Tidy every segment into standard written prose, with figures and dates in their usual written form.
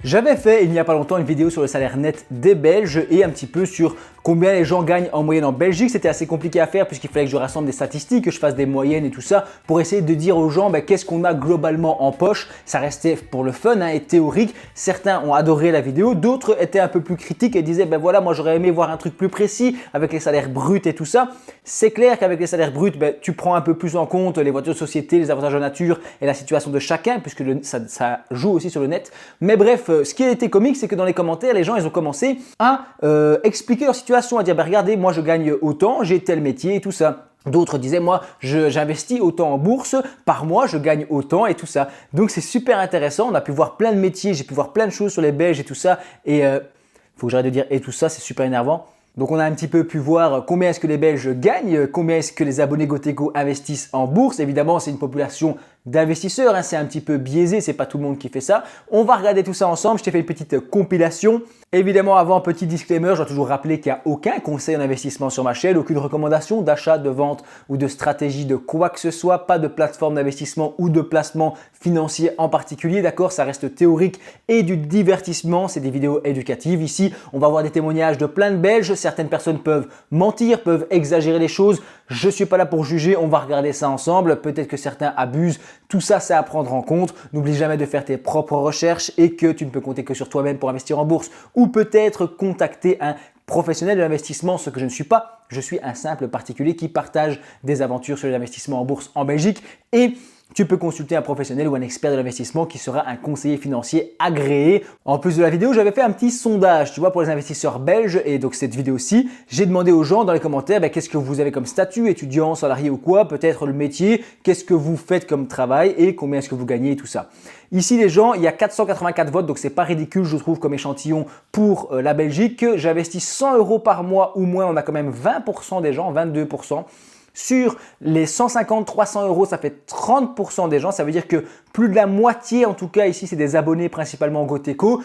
J'avais fait il n'y a pas longtemps une vidéo sur le salaire net des Belges et un petit peu sur combien les gens gagnent en moyenne en Belgique. C'était assez compliqué à faire puisqu'il fallait que je rassemble des statistiques, que je fasse des moyennes et tout ça pour essayer de dire aux gens qu'est-ce qu'on a globalement en poche. Ça restait pour le fun et théorique. Certains ont adoré la vidéo, d'autres étaient un peu plus critiques et disaient voilà, moi j'aurais aimé voir un truc plus précis avec les salaires bruts et tout ça. C'est clair qu'avec les salaires bruts, tu prends un peu plus en compte les voitures de société, les avantages de nature et la situation de chacun puisque ça joue aussi sur le net. Mais bref, ce qui a été comique, c'est que dans les commentaires, les gens ils ont commencé à expliquer leur situation, à dire regardez, moi je gagne autant, j'ai tel métier et tout ça. D'autres disaient moi j'investis autant en bourse, par mois je gagne autant et tout ça. Donc c'est super intéressant, on a pu voir plein de métiers, j'ai pu voir plein de choses sur les Belges et tout ça. Et faut que j'arrête de dire et tout ça, c'est super énervant. Donc on a un petit peu pu voir combien est-ce que les Belges gagnent, combien est-ce que les abonnés Goteco investissent en bourse. Évidemment, c'est une population d'investisseurs, c'est un petit peu biaisé, c'est pas tout le monde qui fait ça. On va regarder tout ça ensemble, je t'ai fait une petite compilation. Évidemment, avant, petit disclaimer, je dois toujours rappeler qu'il n'y a aucun conseil en investissement sur ma chaîne, aucune recommandation d'achat, de vente ou de stratégie de quoi que ce soit, pas de plateforme d'investissement ou de placement financier en particulier, d'accord? Ça reste théorique et du divertissement, c'est des vidéos éducatives. Ici, on va voir des témoignages de plein de Belges, certaines personnes peuvent mentir, peuvent exagérer les choses. Je ne suis pas là pour juger, on va regarder ça ensemble, peut-être que certains abusent. Tout ça, c'est à prendre en compte. N'oublie jamais de faire tes propres recherches et que tu ne peux compter que sur toi-même pour investir en bourse ou peut-être contacter un professionnel de l'investissement, ce que je ne suis pas. Je suis un simple particulier qui partage des aventures sur l'investissement en bourse en Belgique et tu peux consulter un professionnel ou un expert de l'investissement qui sera un conseiller financier agréé. En plus de la vidéo, j'avais fait un petit sondage, tu vois, pour les investisseurs belges et donc cette vidéo-ci, j'ai demandé aux gens dans les commentaires qu'est-ce que vous avez comme statut, étudiant, salarié ou quoi, peut-être le métier, qu'est-ce que vous faites comme travail et combien est-ce que vous gagnez et tout ça. Ici, les gens, il y a 484 votes, donc c'est pas ridicule, je trouve, comme échantillon pour la Belgique. J'investis 100 € par mois ou moins, on a quand même 20% des gens, 22%. Sur les 150-300 €, ça fait 30% des gens. Ça veut dire que plus de la moitié, en tout cas ici, c'est des abonnés principalement Goteco,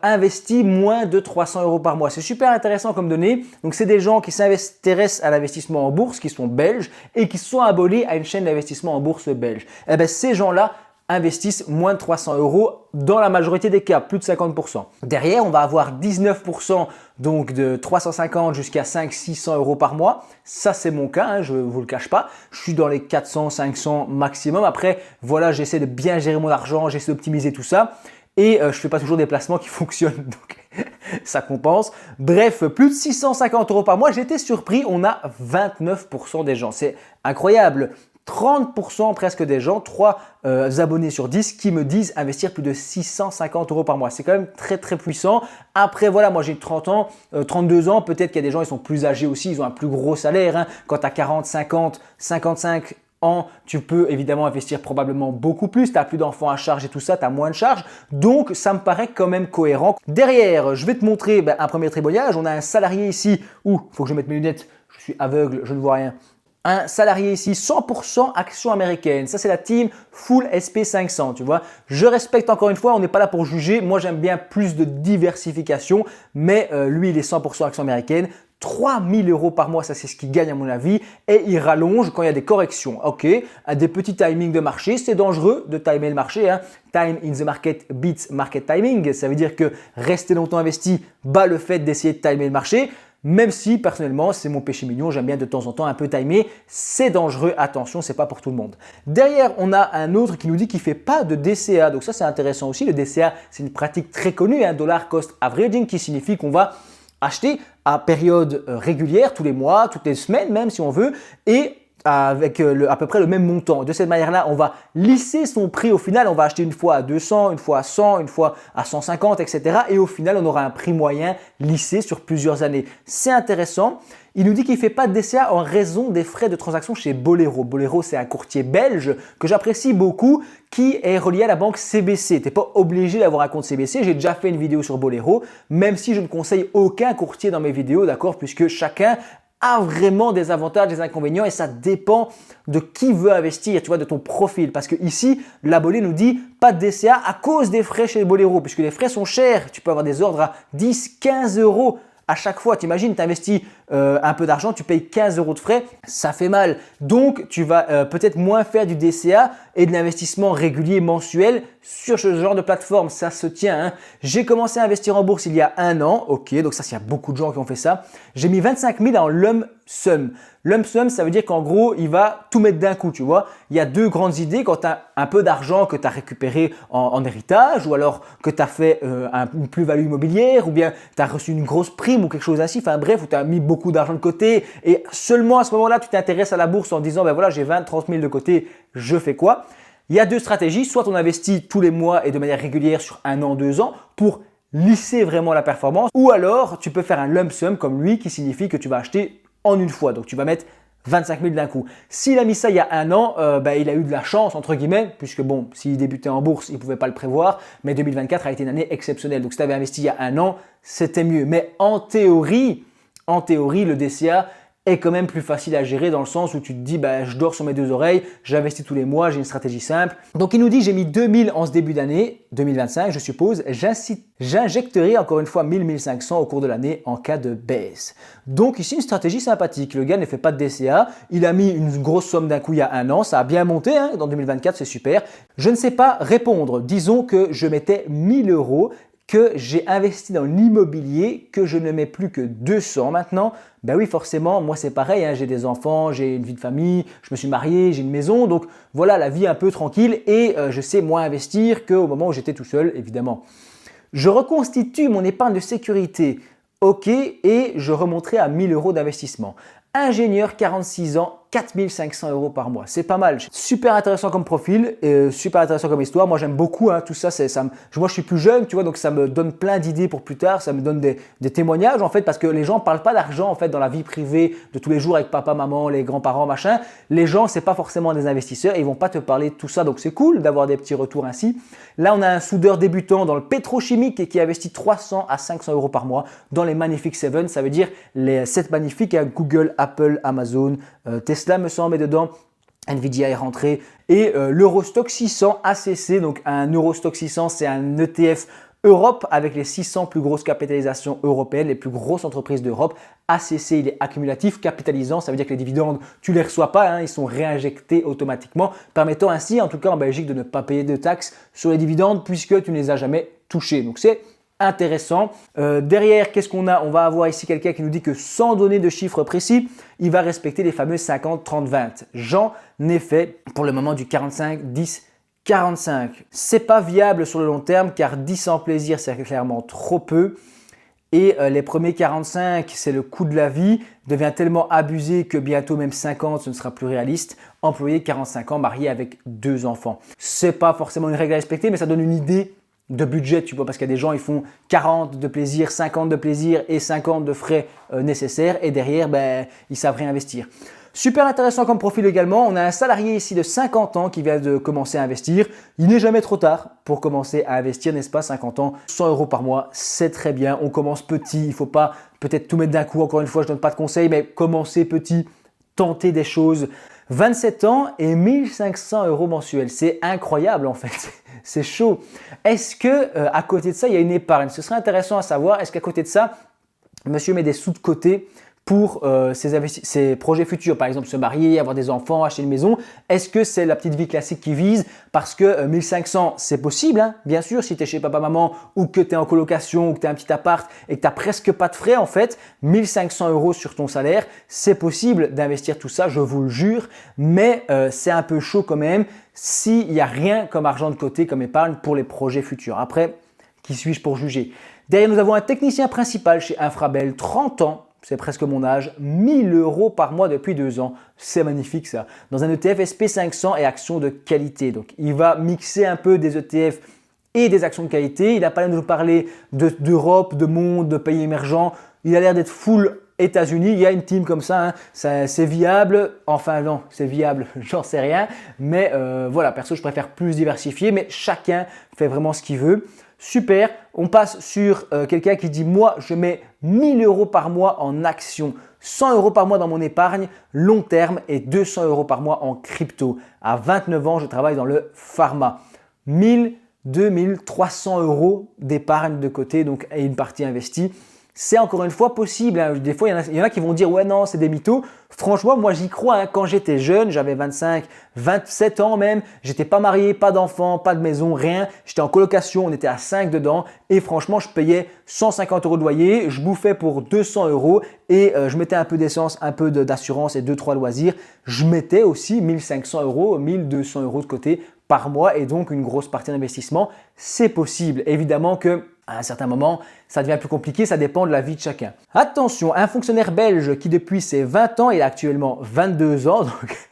investit moins de 300 € par mois. C'est super intéressant comme données. Donc, c'est des gens qui s'intéressent à l'investissement en bourse, qui sont belges et qui sont abonnés à une chaîne d'investissement en bourse belge. Eh bien, ces gens-là investissent moins de 300 € dans la majorité des cas, plus de 50%. Derrière, on va avoir 19% donc de 350 jusqu'à 500-600 € par mois. Ça, c'est mon cas, je ne vous le cache pas. Je suis dans les 400-500 maximum. Après, voilà, j'essaie de bien gérer mon argent, j'essaie d'optimiser tout ça. Et je ne fais pas toujours des placements qui fonctionnent, donc ça compense. Bref, plus de 650 € par mois. J'étais surpris, on a 29% des gens. C'est incroyable. 30% presque des gens, 3 abonnés sur 10 qui me disent investir plus de 650 € par mois. C'est quand même très très puissant. Après voilà, moi j'ai 30 ans, 32 ans, peut-être qu'il y a des gens, ils sont plus âgés aussi, ils ont un plus gros salaire. Quand tu as 40, 50, 55 ans, tu peux évidemment investir probablement beaucoup plus. Tu n'as plus d'enfants à charge et tout ça, tu as moins de charges. Donc ça me paraît quand même cohérent. Derrière, je vais te montrer un premier témoignage. On a un salarié ici, il faut que je mette mes lunettes, je suis aveugle, je ne vois rien. Un salarié ici, 100% action américaine. Ça, c'est la team Full SP500, tu vois. Je respecte encore une fois, on n'est pas là pour juger. Moi, j'aime bien plus de diversification, mais lui, il est 100% action américaine. 3000 € par mois, ça c'est ce qu'il gagne à mon avis et il rallonge quand il y a des corrections. Ok, à des petits timings de marché, c'est dangereux de timer le marché. Time in the market beats market timing. Ça veut dire que rester longtemps investi bat le fait d'essayer de timer le marché. Même si personnellement, c'est mon péché mignon, j'aime bien de temps en temps un peu timer, c'est dangereux, attention, c'est pas pour tout le monde. Derrière, on a un autre qui nous dit qu'il fait pas de DCA, donc ça c'est intéressant aussi. Le DCA, c'est une pratique très connue, dollar cost averaging, qui signifie qu'on va acheter à période régulière, tous les mois, toutes les semaines même si on veut, et avec à peu près le même montant. De cette manière-là, on va lisser son prix au final. On va acheter une fois à 200, une fois à 100, une fois à 150, etc. Et au final, on aura un prix moyen lissé sur plusieurs années. C'est intéressant. Il nous dit qu'il ne fait pas de DCA en raison des frais de transaction chez Bolero. Bolero, c'est un courtier belge que j'apprécie beaucoup qui est relié à la banque CBC. Tu n'es pas obligé d'avoir un compte CBC. J'ai déjà fait une vidéo sur Bolero, même si je ne conseille aucun courtier dans mes vidéos, d'accord, puisque chacun a vraiment des avantages, des inconvénients et ça dépend de qui veut investir, tu vois, de ton profil. Parce que ici, l'abonné nous dit pas de DCA à cause des frais chez Bolero, puisque les frais sont chers. Tu peux avoir des ordres à 10, 15 € à chaque fois. T'imagines, tu investis un peu d'argent, tu payes 15 € de frais, ça fait mal. Donc, tu vas peut-être moins faire du DCA et de l'investissement régulier mensuel sur ce genre de plateforme. Ça se tient, hein. J'ai commencé à investir en bourse il y a 1 an. Ok, donc ça, il y a beaucoup de gens qui ont fait ça. J'ai mis 25 000 en lump sum. Lump sum, ça veut dire qu'en gros, il va tout mettre d'un coup, tu vois. Il y a deux grandes idées. Quand tu as un peu d'argent que tu as récupéré en héritage ou alors que tu as fait une plus-value immobilière ou bien tu as reçu une grosse prime ou quelque chose ainsi. Enfin bref, où tu as mis beaucoup d'argent de côté et seulement à ce moment-là, tu t'intéresses à la bourse en disant, ben voilà, j'ai 20, 30 000 de côté, je fais quoi? Il y a deux stratégies. Soit on investit tous les mois et de manière régulière sur 1 an, 2 ans pour lisser vraiment la performance. Ou alors, tu peux faire un lump sum comme lui qui signifie que tu vas acheter en une fois. Donc, tu vas mettre 25 000 d'un coup. S'il a mis ça il y a 1 an, il a eu de la chance, entre guillemets, puisque bon, s'il débutait en bourse, il ne pouvait pas le prévoir. Mais 2024 a été une année exceptionnelle. Donc, si tu avais investi il y a 1 an, c'était mieux. Mais en théorie, le DCA est quand même plus facile à gérer dans le sens où tu te dis je dors sur mes deux oreilles, j'investis tous les mois, j'ai une stratégie simple. Donc il nous dit j'ai mis 2000 en ce début d'année, 2025 je suppose, j'injecterai encore une fois 1000-1500 au cours de l'année en cas de baisse. Donc ici une stratégie sympathique, le gars ne fait pas de DCA, il a mis une grosse somme d'un coup il y a 1 an, ça a bien monté dans 2024, c'est super. Je ne sais pas répondre, disons que je mettais 1000 €, que j'ai investi dans l'immobilier, que je ne mets plus que 200 maintenant, ben oui forcément, moi c'est pareil, j'ai des enfants, j'ai une vie de famille, je me suis marié, j'ai une maison, donc voilà la vie un peu tranquille et je sais moins investir qu'au moment où j'étais tout seul évidemment. Je reconstitue mon épargne de sécurité, ok, et je remonterai à 1000 € d'investissement. Ingénieur, 46 ans, 4500 € par mois. C'est pas mal. Super intéressant comme profil, super intéressant comme histoire. Moi, j'aime beaucoup tout ça. Moi, je suis plus jeune, tu vois, donc ça me donne plein d'idées pour plus tard. Ça me donne des témoignages, en fait, parce que les gens ne parlent pas d'argent, en fait, dans la vie privée de tous les jours avec papa, maman, les grands-parents, machin. Les gens, c'est pas forcément des investisseurs et ils vont pas te parler de tout ça. Donc, c'est cool d'avoir des petits retours ainsi. Là, on a un soudeur débutant dans le pétrochimique et qui investit 300 à 500 € par mois dans les Magnific 7. Ça veut dire les 7 magnifiques, Google, Apple, Amazon, Tesla me semble est dedans, Nvidia est rentré et l'Eurostock 600 ACC, donc un Eurostock 600 c'est un ETF Europe avec les 600 plus grosses capitalisations européennes, les plus grosses entreprises d'Europe. ACC il est accumulatif, capitalisant, ça veut dire que les dividendes tu les reçois pas, ils sont réinjectés automatiquement, permettant ainsi en tout cas en Belgique de ne pas payer de taxes sur les dividendes puisque tu ne les as jamais touchés. Donc c'est intéressant. Derrière, qu'est-ce qu'on a? On va avoir ici quelqu'un qui nous dit que sans donner de chiffres précis, il va respecter les fameux 50-30-20. J'en ai fait pour le moment du 45-10-45. C'est pas viable sur le long terme car 10 sans plaisir, c'est clairement trop peu. Et les premiers 45, c'est le coût de la vie, devient tellement abusé que bientôt même 50, ce ne sera plus réaliste. Employé 45 ans, marié avec 2 enfants. C'est pas forcément une règle à respecter, mais ça donne une idée de budget, tu vois, parce qu'il y a des gens, ils font 40 de plaisir, 50 de plaisir et 50 de frais nécessaires et derrière, ils savent réinvestir. Super intéressant comme profil également. On a un salarié ici de 50 ans qui vient de commencer à investir. Il n'est jamais trop tard pour commencer à investir, n'est-ce pas? 50 ans, 100 € par mois, c'est très bien. On commence petit, il ne faut pas peut-être tout mettre d'un coup. Encore une fois, je ne donne pas de conseils, mais commencer petit, tenter des choses. 27 ans et 1500 € mensuels. C'est incroyable en fait. C'est chaud. Est-ce que à côté de ça, il y a une épargne? Ce serait intéressant à savoir. Est-ce qu'à côté de ça, monsieur met des sous de côté pour ses projets futurs, par exemple se marier, avoir des enfants, acheter une maison? Est-ce que c'est la petite vie classique qui vise? Parce que 1500, c'est possible, bien sûr, si tu es chez papa-maman ou que tu es en colocation ou que tu as un petit appart et que tu n'as presque pas de frais en fait, 1500 € sur ton salaire, c'est possible d'investir tout ça, je vous le jure, mais c'est un peu chaud quand même s'il n'y a rien comme argent de côté, comme épargne pour les projets futurs. Après, qui suis-je pour juger? Derrière, nous avons un technicien principal chez Infrabel, 30 ans, c'est presque mon âge, 1000 € par mois depuis 2 ans. C'est magnifique ça. Dans un ETF SP500 et actions de qualité. Donc, il va mixer un peu des ETF et des actions de qualité. Il n'a pas l'air de nous parler d'Europe, de monde, de pays émergents. Il a l'air d'être full États-Unis. Il y a une team comme ça, c'est viable. Enfin non, c'est viable, j'en sais rien. Mais voilà, perso, je préfère plus diversifier. Mais chacun fait vraiment ce qu'il veut. Super, on passe sur quelqu'un qui dit « Moi, je mets 1000 € par mois en actions, 100 € par mois dans mon épargne long terme et 200 € par mois en crypto. À 29 ans, je travaille dans le pharma. 1000, 2000, 300 € d'épargne de côté donc, et une partie investie. c'est encore une fois possible, hein. Des fois, il y en a qui vont dire « ouais non, c'est des mythos ». Franchement, moi j'y crois, hein. Quand j'étais jeune, j'avais 25, 27 ans même, j'étais pas marié, pas d'enfant, pas de maison, rien. J'étais en colocation, on était à 5 dedans et franchement, je payais 150 € de loyer, je bouffais pour 200 € et je mettais un peu d'essence, un peu d'assurance et 2-3 loisirs. Je mettais aussi 1500 €, 1200 € de côté par mois et donc une grosse partie d'investissement. C'est possible. Évidemment que à un certain moment, ça devient plus compliqué, ça dépend de la vie de chacun. Attention, un fonctionnaire belge qui depuis ses 20 ans, il a actuellement 22 ans, donc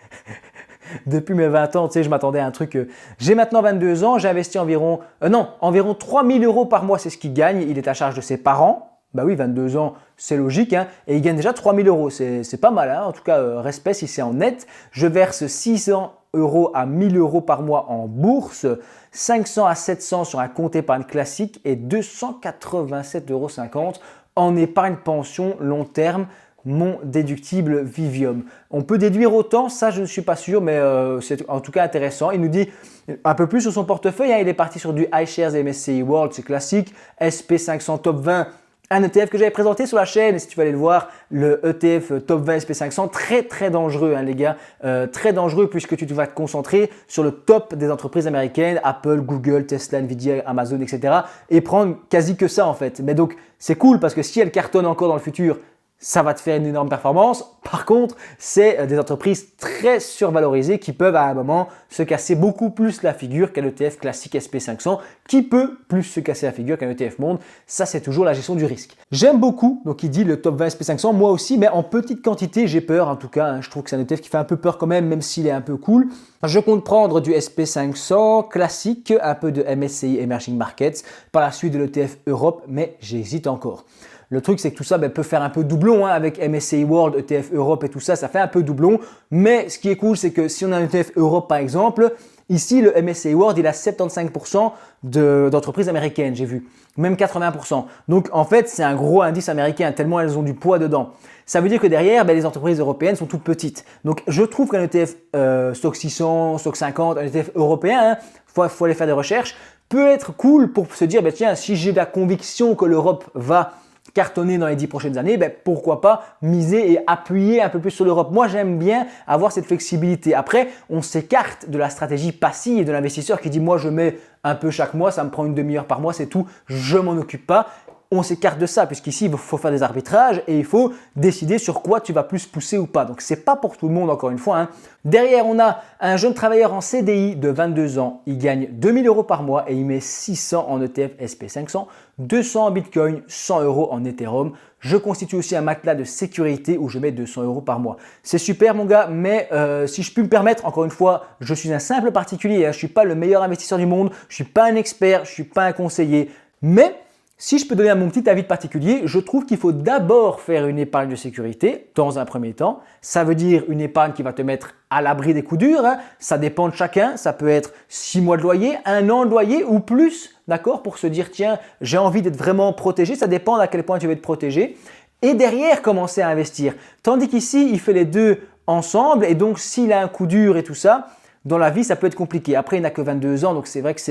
depuis mes 20 ans, tu sais, je m'attendais à un truc. J'ai maintenant 22 ans, j'ai investi environ 3000 € par mois, c'est ce qu'il gagne. Il est à charge de ses parents. Bah oui, 22 ans, c'est logique, hein, et il gagne déjà 3000 €. C'est pas mal, hein, en tout cas, respect si c'est en net. Je verse 600 € à 1000 € par mois en bourse, 500 à 700 sur un compte épargne classique et 287,50 € en épargne pension long terme, mon déductible Vivium. On peut déduire autant, ça je ne suis pas sûr, mais c'est en tout cas intéressant. Il nous dit un peu plus sur son portefeuille, hein, il est parti sur du iShares MSCI World, c'est classique, SP500 Top 20, un ETF que j'avais présenté sur la chaîne, si tu vas aller le voir, le ETF Top 20 SP500, très dangereux, hein, les gars, très dangereux puisque tu vas te concentrer sur le top des entreprises américaines, Apple, Google, Tesla, Nvidia, Amazon, etc. et prendre quasi que ça en fait. Mais donc c'est cool parce que si elles cartonnent encore dans le futur, ça va te faire une énorme performance. Par contre, c'est des entreprises très survalorisées qui peuvent à un moment se casser beaucoup plus la figure qu'un ETF classique SP500 qui peut plus se casser la figure qu'un ETF monde. Ça, c'est toujours la gestion du risque. J'aime beaucoup, donc il dit le top 20 SP500, moi aussi, mais en petite quantité, j'ai peur en tout cas. Hein, je trouve que c'est un ETF qui fait un peu peur quand même s'il est un peu cool. Je compte prendre du SP500 classique, un peu de MSCI Emerging Markets, par la suite de l'ETF Europe, mais j'hésite encore. Le truc, c'est que tout ça peut faire un peu doublon, hein, avec MSCI World, ETF Europe et tout ça, ça fait un peu doublon. Mais ce qui est cool, c'est que si on a un ETF Europe par exemple, ici le MSCI World, il a 75% d'entreprises américaines, j'ai vu, même 80%. Donc en fait, c'est un gros indice américain, tellement elles ont du poids dedans. Ça veut dire que derrière, les entreprises européennes sont toutes petites. Donc je trouve qu'un ETF Stock 600, Stock 50, un ETF européen, faut aller faire des recherches, peut être cool pour se dire, tiens, si j'ai la conviction que l'Europe va cartonner dans les 10 prochaines années, pourquoi pas miser et appuyer un peu plus sur l'Europe. Moi, j'aime bien avoir cette flexibilité. Après, on s'écarte de la stratégie passive de l'investisseur qui dit « moi, je mets un peu chaque mois, ça me prend une demi-heure par mois, c'est tout, je m'en occupe pas ». On s'écarte de ça puisqu'ici, il faut faire des arbitrages et il faut décider sur quoi tu vas plus pousser ou pas. Donc, ce n'est pas pour tout le monde, encore une fois, hein. Derrière, on a un jeune travailleur en CDI de 22 ans. Il gagne 2000 € par mois et il met 600 en ETF SP500, 200 en Bitcoin, 100 € en Ethereum. Je constitue aussi un matelas de sécurité où je mets 200 € par mois. C'est super, mon gars, mais si je puis me permettre, encore une fois, je suis un simple particulier, hein. Je ne suis pas le meilleur investisseur du monde, je ne suis pas un expert, je ne suis pas un conseiller, mais si je peux donner mon petit avis de particulier, je trouve qu'il faut d'abord faire une épargne de sécurité dans un premier temps. Ça veut dire une épargne qui va te mettre à l'abri des coups durs, hein. Ça dépend de chacun. Ça peut être 6 mois de loyer, 1 an de loyer ou plus, d'accord, pour se dire tiens, j'ai envie d'être vraiment protégé. Ça dépend à quel point tu veux être protégé. Et derrière, commencer à investir. Tandis qu'ici, il fait les deux ensemble et donc s'il a un coup dur et tout ça, dans la vie, ça peut être compliqué. Après, il n'a que 22 ans, donc c'est vrai que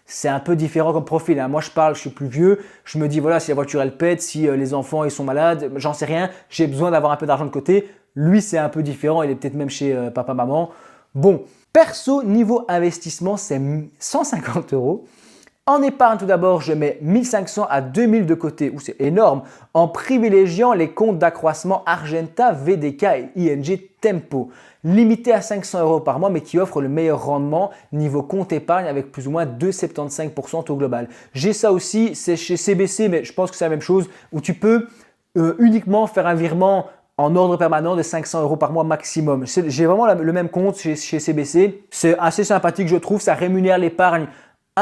c'est un peu différent comme profil, hein. Moi, je suis plus vieux. Je me dis, voilà, si la voiture, elle pète, si les enfants, ils sont malades, j'en sais rien. J'ai besoin d'avoir un peu d'argent de côté. Lui, c'est un peu différent. Il est peut-être même chez papa, maman. Bon, perso, niveau investissement, c'est 150 €. En épargne, tout d'abord, je mets 1500 à 2000 de côté, c'est énorme, en privilégiant les comptes d'accroissement Argenta, VDK et ING Tempo, limité à 500 € par mois, mais qui offre le meilleur rendement niveau compte épargne avec plus ou moins 2,75% au global. J'ai ça aussi, c'est chez CBC, mais je pense que c'est la même chose, où tu peux uniquement faire un virement en ordre permanent de 500 € par mois maximum. J'ai vraiment le même compte chez CBC, c'est assez sympathique, je trouve, ça rémunère l'épargne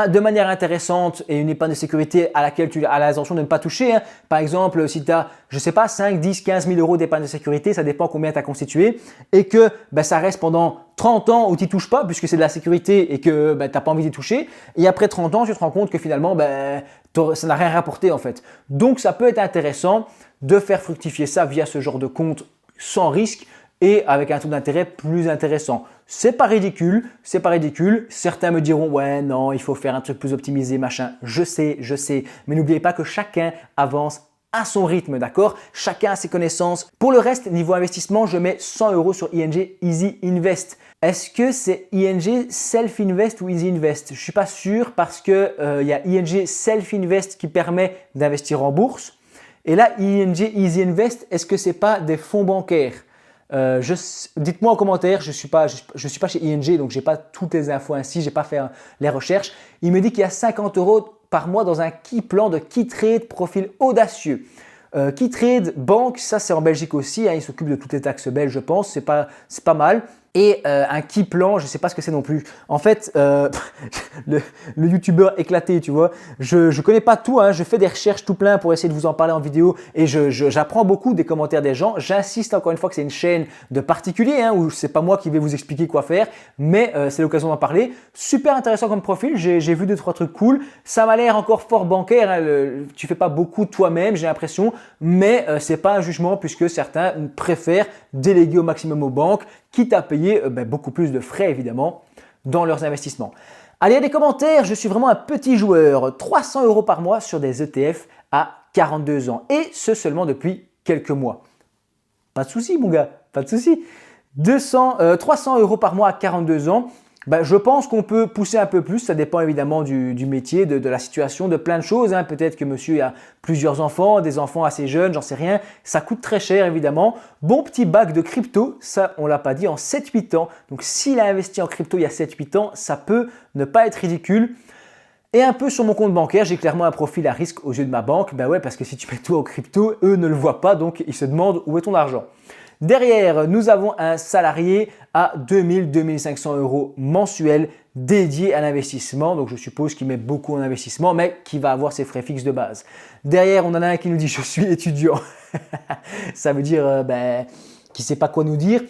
de manière intéressante et une épargne de sécurité à laquelle tu as l'intention de ne pas toucher, hein. Par exemple, si tu as, je sais pas, 5, 10, 15 000 € d'épargne de sécurité, ça dépend combien tu as constitué, et que ça reste pendant 30 ans où tu n'y touches pas, puisque c'est de la sécurité et que tu n'as pas envie d'y toucher, et après 30 ans, tu te rends compte que finalement, ça n'a rien rapporté en fait. Donc, ça peut être intéressant de faire fructifier ça via ce genre de compte sans risque, et avec un taux d'intérêt plus intéressant. C'est pas ridicule, c'est pas ridicule. Certains me diront, ouais, non, il faut faire un truc plus optimisé, machin. Je sais, mais n'oubliez pas que chacun avance à son rythme, d'accord? Chacun a ses connaissances. Pour le reste, niveau investissement, je mets 100 € sur ING Easy Invest. Est-ce que c'est ING Self Invest ou Easy Invest? Je ne suis pas sûr parce que il y a ING Self Invest qui permet d'investir en bourse. Et là, ING Easy Invest, est-ce que c'est pas des fonds bancaires? Dites-moi en commentaire, je suis pas chez ING, donc j'ai pas toutes les infos ainsi, j'ai pas fait les recherches. Il me dit qu'il y a 50 € par mois dans un plan de KeyTrade profil audacieux. KeyTrade Banque, ça c'est en Belgique aussi, hein, il s'occupe de toutes les taxes belges, je pense, c'est pas mal. Et un Keyplan, je ne sais pas ce que c'est non plus. En fait, le youtubeur éclaté, tu vois, je ne connais pas tout, hein, je fais des recherches tout plein pour essayer de vous en parler en vidéo et j'apprends beaucoup des commentaires des gens. J'insiste encore une fois que c'est une chaîne de particuliers, hein, où c'est pas moi qui vais vous expliquer quoi faire, mais c'est l'occasion d'en parler. Super intéressant comme profil, j'ai vu 2-3 trucs cool. Ça m'a l'air encore fort bancaire, hein, tu fais pas beaucoup toi-même, j'ai l'impression, mais c'est pas un jugement puisque certains préfèrent déléguer au maximum aux banques, quitte à payer beaucoup plus de frais évidemment dans leurs investissements. Allez, il y a des commentaires, je suis vraiment un petit joueur, 300 € par mois sur des ETF à 42 ans et ce seulement depuis quelques mois. Pas de souci mon gars, pas de souci. 300 € par mois à 42 ans, je pense qu'on peut pousser un peu plus, ça dépend évidemment du métier, de la situation, de plein de choses. Hein. Peut-être que monsieur a plusieurs enfants, des enfants assez jeunes, j'en sais rien. Ça coûte très cher évidemment. Bon petit bac de crypto, ça on l'a pas dit, en 7-8 ans. Donc s'il a investi en crypto il y a 7-8 ans, ça peut ne pas être ridicule. Et un peu sur mon compte bancaire, j'ai clairement un profil à risque aux yeux de ma banque. Ben ouais, parce que si tu mets tout en crypto, eux ne le voient pas, donc ils se demandent où est ton argent. Derrière, nous avons un salarié à 2000-2500 € mensuels dédié à l'investissement. Donc, je suppose qu'il met beaucoup en investissement, mais qui va avoir ses frais fixes de base. Derrière, on en a un qui nous dit « je suis étudiant ». Ça veut dire qui ne sait pas quoi nous dire.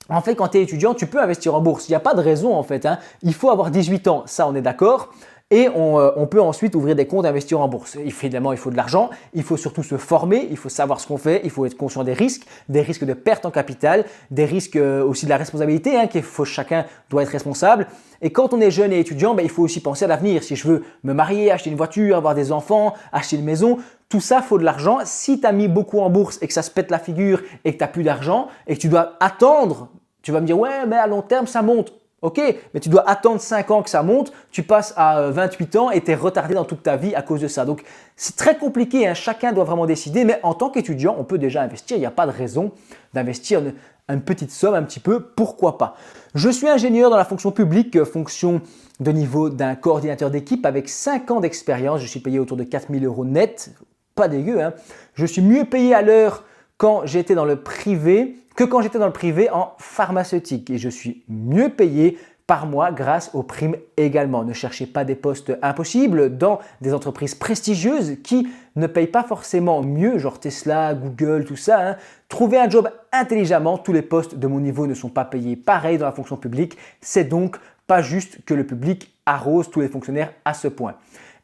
En fait, quand tu es étudiant, tu peux investir en bourse. Il n'y a pas de raison en fait. Hein. Il faut avoir 18 ans, ça on est d'accord. Et on peut ensuite ouvrir des comptes et investir en bourse. Évidemment, il faut de l'argent, il faut surtout se former, il faut savoir ce qu'on fait, il faut être conscient des risques de perte en capital, des risques aussi de la responsabilité, hein, chacun doit être responsable. Et quand on est jeune et étudiant, il faut aussi penser à l'avenir. Si je veux me marier, acheter une voiture, avoir des enfants, acheter une maison, tout ça, il faut de l'argent. Si tu as mis beaucoup en bourse et que ça se pète la figure et que tu n'as plus d'argent et que tu dois attendre, tu vas me dire « ouais, mais à long terme, ça monte ». Ok, mais tu dois attendre 5 ans que ça monte, tu passes à 28 ans et tu es retardé dans toute ta vie à cause de ça. Donc, c'est très compliqué, hein. Chacun doit vraiment décider, mais en tant qu'étudiant, on peut déjà investir. Il n'y a pas de raison d'investir une petite somme un petit peu, pourquoi pas. Je suis ingénieur dans la fonction publique, fonction de niveau d'un coordinateur d'équipe avec 5 ans d'expérience. Je suis payé autour de 4000 € net, pas dégueu. Hein. Je suis mieux payé à l'heure quand j'étais dans le privé que quand j'étais dans le privé en pharmaceutique et je suis mieux payé par mois grâce aux primes également. Ne cherchez pas des postes impossibles dans des entreprises prestigieuses qui ne payent pas forcément mieux, genre Tesla, Google, tout ça. Hein. Trouvez un job intelligemment, tous les postes de mon niveau ne sont pas payés pareil dans la fonction publique. C'est donc pas juste que le public arrose tous les fonctionnaires à ce point.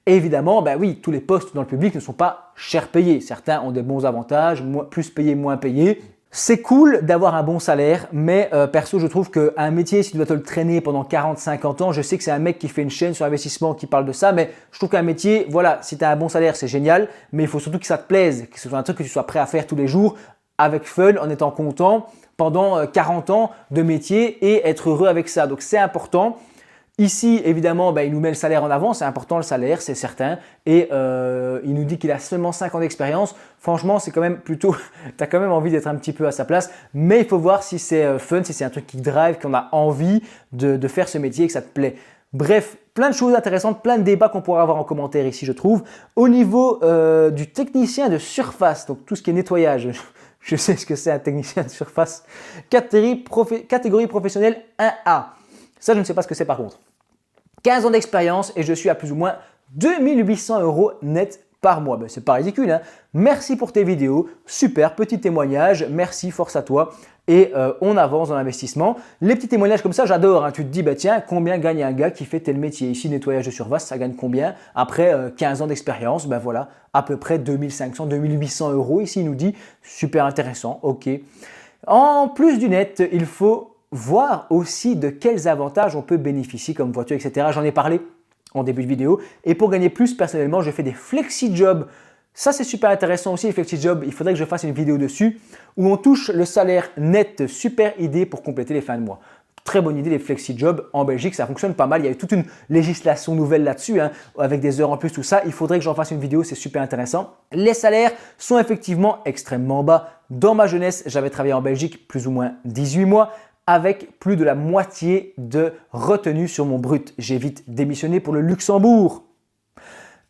Évidemment, oui, tous les postes dans le public ne sont pas cher payés. Certains ont des bons avantages, plus payés, moins payés. C'est cool d'avoir un bon salaire, mais perso, je trouve qu'un métier, si tu dois te le traîner pendant 40-50 ans, je sais que c'est un mec qui fait une chaîne sur l'investissement qui parle de ça, mais je trouve qu'un métier, voilà, si tu as un bon salaire, c'est génial, mais il faut surtout que ça te plaise, que ce soit un truc que tu sois prêt à faire tous les jours, avec fun, en étant content, pendant 40 ans de métier et être heureux avec ça. Donc c'est important. Ici, évidemment, il nous met le salaire en avant, c'est important le salaire, c'est certain. Et il nous dit qu'il a seulement 5 ans d'expérience. Franchement, c'est quand même plutôt, tu as quand même envie d'être un petit peu à sa place. Mais il faut voir si c'est fun, si c'est un truc qui drive, qu'on a envie de faire ce métier et que ça te plaît. Bref, plein de choses intéressantes, plein de débats qu'on pourra avoir en commentaire ici, je trouve. Au niveau du technicien de surface, donc tout ce qui est nettoyage, je sais ce que c'est un technicien de surface. Catégorie professionnelle 1A. Ça, je ne sais pas ce que c'est par contre. 15 ans d'expérience et je suis à plus ou moins 2800 € net par mois. C'est pas ridicule. Hein. Merci pour tes vidéos. Super, petit témoignage. Merci, force à toi. Et on avance dans l'investissement. Les petits témoignages comme ça, j'adore. Hein. Tu te dis, tiens, combien gagne un gars qui fait tel métier? Ici, nettoyage de surface, ça gagne combien? Après 15 ans d'expérience, voilà, à peu près 2500, 2800 €. Ici, il nous dit, super intéressant, ok. En plus du net, il faut voir aussi de quels avantages on peut bénéficier comme voiture, etc. J'en ai parlé en début de vidéo. Et pour gagner plus, personnellement, je fais des flexi-jobs Ça, c'est super intéressant aussi, les FlexiJob. Il faudrait que je fasse une vidéo dessus où on touche le salaire net. Super idée pour compléter les fins de mois. Très bonne idée, les FlexiJob en Belgique, ça fonctionne pas mal. Il y a eu toute une législation nouvelle là-dessus, hein, avec des heures en plus, tout ça. Il faudrait que j'en fasse une vidéo, c'est super intéressant. Les salaires sont effectivement extrêmement bas. Dans ma jeunesse, j'avais travaillé en Belgique plus ou moins 18 mois avec plus de la moitié de retenue sur mon brut. J'ai vite démissionné pour le Luxembourg.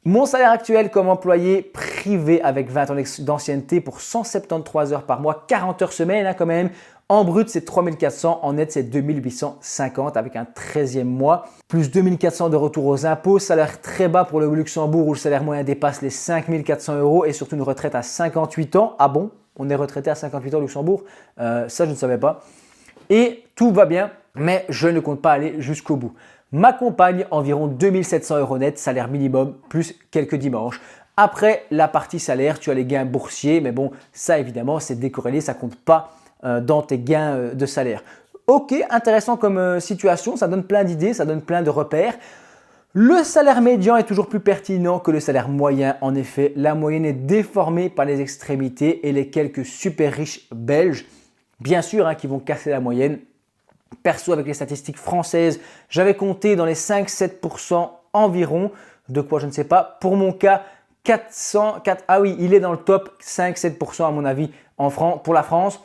Mon salaire actuel comme employé privé avec 20 ans d'ancienneté pour 173 heures par mois, 40 heures semaine quand même. En brut, c'est 3400, en net, c'est 2850 avec un 13e mois, plus 2400 de retour aux impôts, salaire très bas pour le Luxembourg où le salaire moyen dépasse les 5400 € et surtout une retraite à 58 ans. Ah bon? On est retraité à 58 ans au Luxembourg? Ça, je ne savais pas. Et tout va bien, mais je ne compte pas aller jusqu'au bout. Ma compagne, environ 2700 € net, salaire minimum, plus quelques dimanches. Après la partie salaire, tu as les gains boursiers, mais bon, ça évidemment, c'est décorrélé, ça ne compte pas dans tes gains de salaire. Ok, intéressant comme situation, ça donne plein d'idées, ça donne plein de repères. Le salaire médian est toujours plus pertinent que le salaire moyen. En effet, la moyenne est déformée par les extrémités et les quelques super riches belges, bien sûr, qui vont casser la moyenne. Perso, avec les statistiques françaises, j'avais compté dans les 5-7% environ. De quoi je ne sais pas. Pour mon cas, 404, ah oui, il est dans le top 5-7% à mon avis pour la France.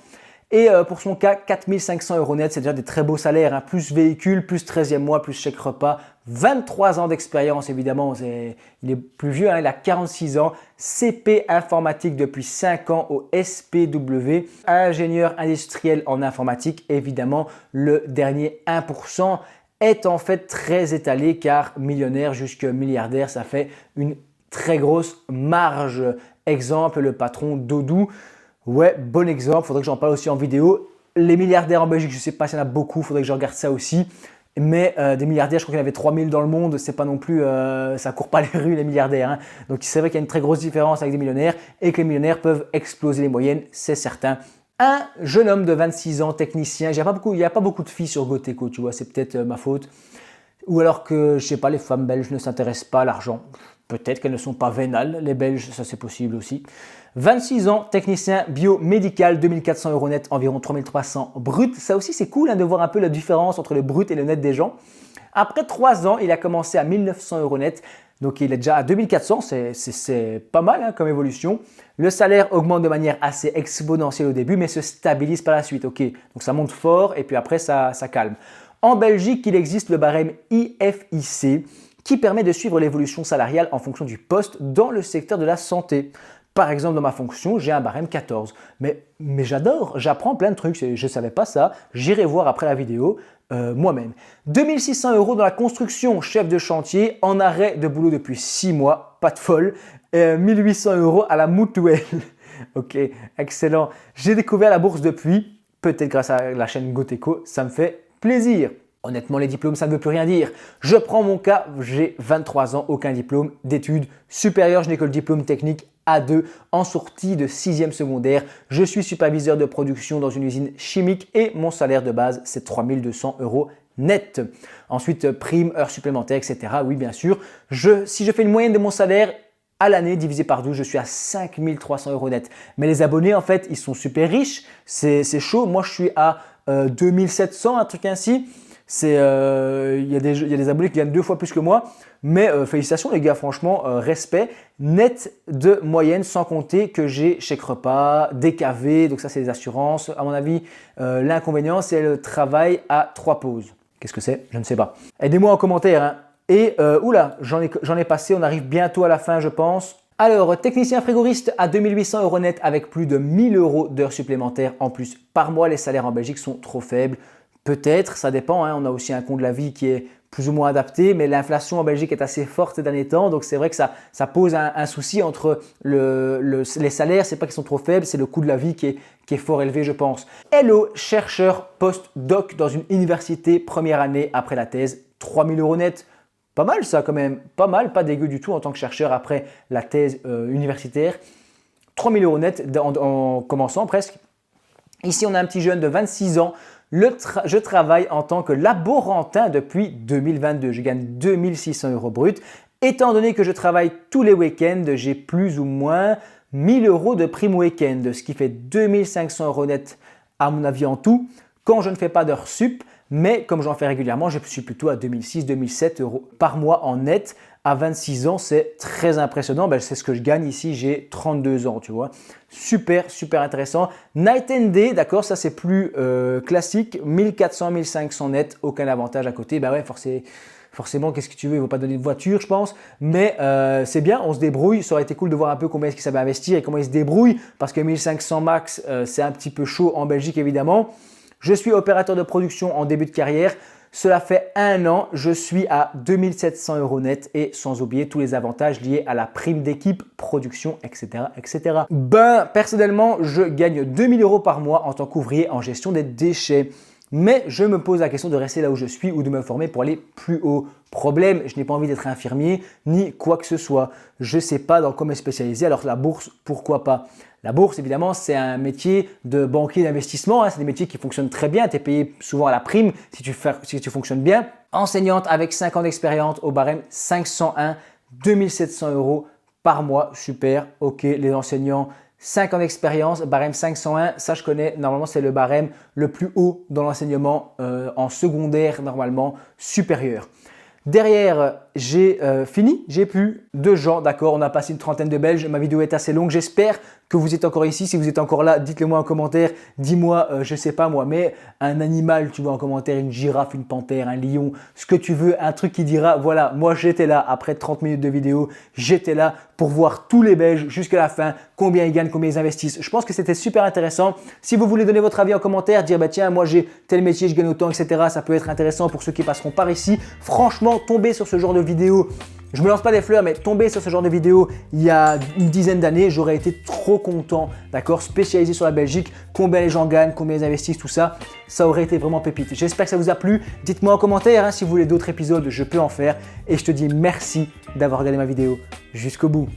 Et pour son cas, 4500 € net, c'est déjà des très beaux salaires, plus véhicule, plus 13e mois, plus chèque repas, 23 ans d'expérience évidemment, il est plus vieux, il a 46 ans, CP informatique depuis 5 ans au SPW, ingénieur industriel en informatique, évidemment le dernier 1% est en fait très étalé car millionnaire jusqu'à milliardaire, ça fait une très grosse marge. Exemple, le patron Dodou. Ouais, bon exemple, il faudrait que j'en parle aussi en vidéo. Les milliardaires en Belgique, je ne sais pas s'il y en a beaucoup, il faudrait que je regarde ça aussi. Mais des milliardaires, je crois qu'il y en avait 3000 dans le monde, c'est pas non plus, ça court pas les rues les milliardaires. Donc c'est vrai qu'il y a une très grosse différence avec des millionnaires et que les millionnaires peuvent exploser les moyennes, c'est certain. Un jeune homme de 26 ans, technicien, il n'y a pas beaucoup de filles sur Goteco, tu vois, c'est peut-être ma faute. Ou alors que, je sais pas, les femmes belges ne s'intéressent pas à l'argent. Peut-être qu'elles ne sont pas vénales, les Belges, ça c'est possible aussi. 26 ans, technicien biomédical, 2400 € net, environ 3300 brut. Ça aussi c'est cool de voir un peu la différence entre le brut et le net des gens. Après 3 ans, il a commencé à 1900 € net, donc il est déjà à 2400, c'est pas mal comme évolution. Le salaire augmente de manière assez exponentielle au début, mais se stabilise par la suite. Ok, donc ça monte fort et puis après ça calme. En Belgique, il existe le barème IFIC qui permet de suivre l'évolution salariale en fonction du poste dans le secteur de la santé. Par exemple, dans ma fonction, j'ai un barème 14. Mais j'adore, j'apprends plein de trucs, je ne savais pas ça, j'irai voir après la vidéo moi-même. 2600 € dans la construction, chef de chantier, en arrêt de boulot depuis 6 mois, pas de folle. 1800 € à la mutuelle. Ok, excellent. J'ai découvert la bourse depuis, peut-être grâce à la chaîne Goteco, ça me fait plaisir. Honnêtement, les diplômes, ça ne veut plus rien dire. Je prends mon cas, j'ai 23 ans, aucun diplôme d'études supérieures. Je n'ai que le diplôme technique A2 en sortie de 6e secondaire. Je suis superviseur de production dans une usine chimique et mon salaire de base, c'est 3200 € net. Ensuite, prime, heures supplémentaires, etc. Oui, bien sûr. Si je fais une moyenne de mon salaire à l'année divisé par 12, je suis à 5300 € net. Mais les abonnés, en fait, ils sont super riches. C'est chaud. Moi, je suis à 2700, un truc ainsi. Il y a des abonnés qui gagnent 2 fois plus que moi, mais félicitations les gars, franchement, respect. Net de moyenne, sans compter que j'ai chèque repas, DKV, donc ça c'est les assurances. À mon avis, l'inconvénient c'est le travail à 3 pauses. Qu'est-ce que c'est? Je ne sais pas. Aidez-moi en commentaire. Et oula, j'en ai passé, on arrive bientôt à la fin je pense. Alors, technicien frigoriste à 2800 € net avec plus de 1000 € d'heures supplémentaires en plus par mois. Les salaires en Belgique sont trop faibles. Peut-être, ça dépend, on a aussi un coût de la vie qui est plus ou moins adapté, mais l'inflation en Belgique est assez forte ces derniers temps, donc c'est vrai que ça pose un souci entre les salaires, c'est pas qu'ils sont trop faibles, c'est le coût de la vie qui est fort élevé je pense. Hello, chercheur post-doc dans une université, première année après la thèse, 3000 € net. Pas mal ça quand même, pas mal, pas dégueu du tout en tant que chercheur après la thèse universitaire. 3000 € net en commençant presque. Ici on a un petit jeune de 26 ans. Je travaille en tant que laborantin depuis 2022. Je gagne 2600 € brut Étant donné que je travaille tous les week-ends, j'ai plus ou moins 1000 € de prime week-end, ce qui fait 2500 € net à mon avis en tout, quand je ne fais pas d'heures sup, mais comme j'en fais régulièrement, je suis plutôt à 2006-2007 € par mois en net. À 26 ans, c'est très impressionnant. C'est ce que je gagne ici, j'ai 32 ans, tu vois. Super, super intéressant. Night and Day, d'accord, ça c'est plus classique. 1400-1500 net, aucun avantage à côté. Ouais, forcément, qu'est-ce que tu veux, ils ne vont pas donner de voiture, je pense. Mais c'est bien, on se débrouille. Ça aurait été cool de voir un peu combien est-ce qu'ils savaient investir et comment ils se débrouillent. Parce que 1500 max, c'est un petit peu chaud en Belgique, évidemment. Je suis opérateur de production en début de carrière. Cela fait 1 an, je suis à 2700 € net et sans oublier tous les avantages liés à la prime d'équipe, production, etc., etc. Personnellement, je gagne 2000 € par mois en tant qu'ouvrier en gestion des déchets. Mais je me pose la question de rester là où je suis ou de me former pour aller plus haut. Problème, je n'ai pas envie d'être infirmier ni quoi que ce soit. Je ne sais pas dans quoi me spécialiser, alors la bourse, pourquoi pas? La bourse, évidemment, c'est un métier de banquier d'investissement. C'est des métiers qui fonctionnent très bien. Tu es payé souvent à la prime si tu fonctionnes bien. Enseignante avec 5 ans d'expérience au barème 501, 2700 € par mois. Super, ok, les enseignants. 5 ans d'expérience, barème 501, ça je connais, normalement c'est le barème le plus haut dans l'enseignement en secondaire, normalement supérieur. Derrière, j'ai fini, j'ai plus de gens, d'accord, on a passé une trentaine de Belges, ma vidéo est assez longue, j'espère que vous êtes encore ici. Si vous êtes encore là, dites-le moi en commentaire, dis-moi, je sais pas moi, mais un animal, tu vois en commentaire, une girafe, une panthère, un lion, ce que tu veux, un truc qui dira, voilà, moi j'étais là après 30 minutes de vidéo, j'étais là pour voir tous les Belges jusqu'à la fin, combien ils gagnent, combien ils investissent. Je pense que c'était super intéressant. Si vous voulez donner votre avis en commentaire, dire tiens, moi j'ai tel métier, je gagne autant, etc. Ça peut être intéressant pour ceux qui passeront par ici. Franchement, tomber sur ce genre de vidéo, je me lance pas des fleurs, mais tomber sur ce genre de vidéo il y a une dizaine d'années, j'aurais été trop content, d'accord, spécialisé sur la Belgique, combien les gens gagnent, combien ils investissent, tout ça, ça aurait été vraiment pépite. J'espère que ça vous a plu. Dites-moi en commentaire si vous voulez d'autres épisodes, je peux en faire. Et je te dis merci d'avoir regardé ma vidéo jusqu'au bout.